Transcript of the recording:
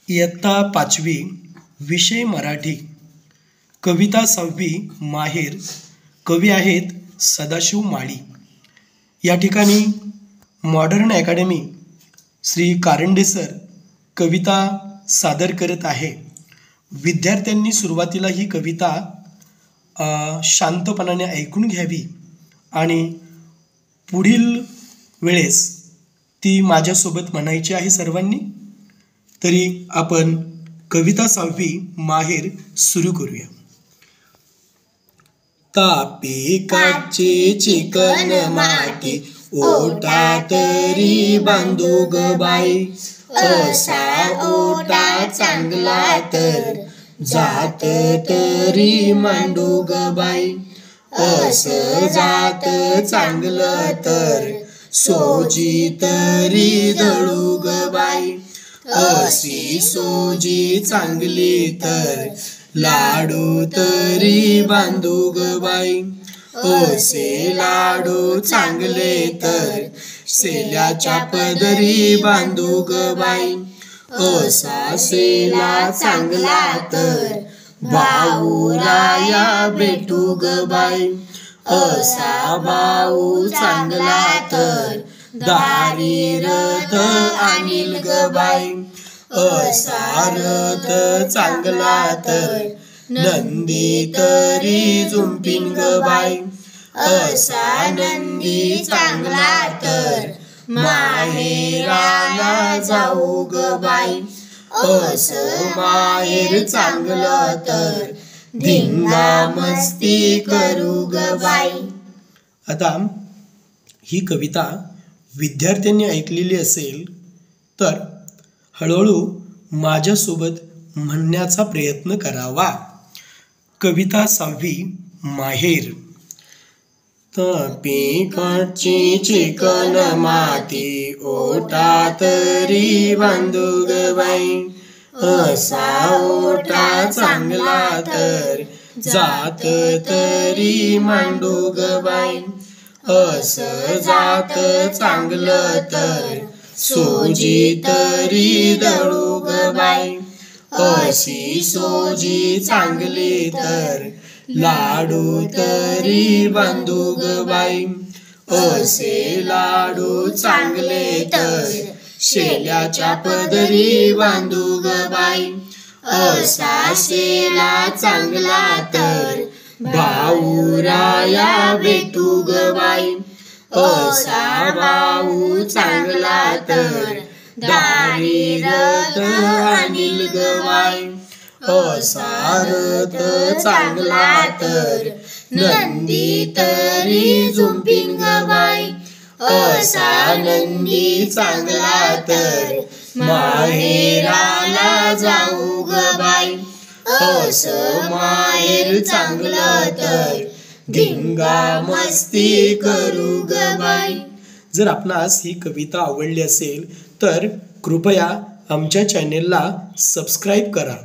इयत्ता 5वी विषय मराठी कविता 6वी माहेर कवी आहेत सदाशिव माळी। या ठिकाणी modern academy Shri Karande sir कविता सादर करत आहे। विद्यार्थ्यांनी सुरुवातीला ही कविता शांतपणाने ऐकून घ्यावी आणि पुढील वेळेस ती माझ्यासोबत म्हणायची आहे सर्वांनी। तरी आपण कविता 6वी माहेर सुरू करूया। तापी काची चिकन माती ओटा तरी बांधू ग बाई, असा ओटा चांगला तर जात तरी मांडू ग बाई, असं जात चांगलं तर सोजी तरी दळू ग बाई, अशी सोजी चांगली तर लाडू तरी बांधू ग बाई, असे लाडू चांगले तर सेल्याच्या पदरी बांधू ग बाई, असा सेला चांगला तर भाऊराया भेटू ग बाई, असा भाऊ चांगला तर दारी रथ आणील ग बाई, असा रथ चांगला तर नंदी तरी झुंपीन ग बाई, असा नंदी चांगला तर माहेराला जाऊ ग बाई, असं माहेर चांगलं तर धिंगा मस्ती करू ग बाई। आता ही कविता विद्यार्थ्यांनी ऐकलेली असेल तर हळूहळू माझ्यासोबत म्हणण्याचा प्रयत्न करावा। कविता 6वी माहेर। तापी काची चिकन माती ओटा तरी बांधू ग बाई, असा ओटा चांगला तर जात तरी मांडू ग बाई, असं जात चांगलं तर सोजी तरी दळू ग बाई, अशी सोजी चांगली तर लाडू तरी बांधू ग बाई, असे लाडू चांगले तर शेल्याच्या पदरी बांधू ग बाई, असा शेला चांगला तर भाऊराया भेटू ग बाई, असा भाऊ चांगला तर दारी रथ आणील ग बाई, असा रथ चांगला तर नंदी तरी झुंपीन ग बाई, असा नंदी चांगला तर माहेराला जाऊ ग बाई, असं माहेर चांगलं तर धिंगा मस्ती करू ग बाई। जर आपणास ही कविता आवडली असेल तर कृपया आमच्या चॅनेलला सबस्क्राईब करा।